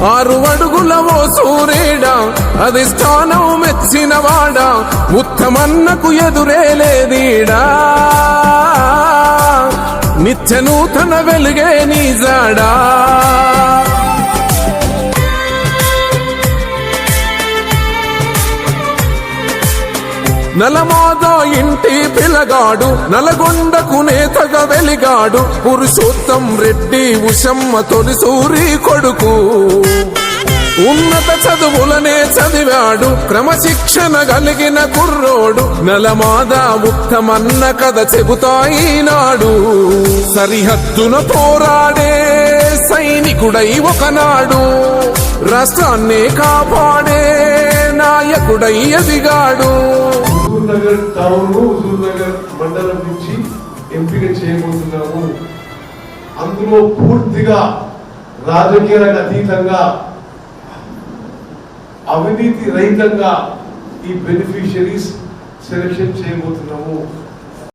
6 అడుగుల ఓ సూర్యుడా అధిష్టానం మెచ్చినవాడా ఉత్తమన్నకు ఎదురే లేదీడా నిత్య నూతన వెలుగే నీ జాడా నలమాద ఇంటి పిలగాడు నలగొండకు నేతగా వెలిగాడు పురుషోత్తం రెడ్డి ఉషమ్మ తొలిసూరి కొడుకు ఉన్నత చదువులనే చదివాడు క్రమశిక్షణ కలిగిన కుర్రోడు నలమాద ఉత్తమన్న కథ చెబుతాయినాడు సరిహద్దున పోరాడే సైనికుడై ఒకనాడు రాష్ట్రాన్నే కాపాడే నాయకుడై ఎదిగాడు. హుజూర్నగర్ టౌన్ హుజూర్నగర్ మండలం నుంచి ఎంపిక చేయబోతున్నాము. అందులో పూర్తిగా రాజకీయాలకు అతీతంగా అవినీతి రహితంగా ఈ బెనిఫిషియరీస్ సెలెక్షన్ చేయబోతున్నాము.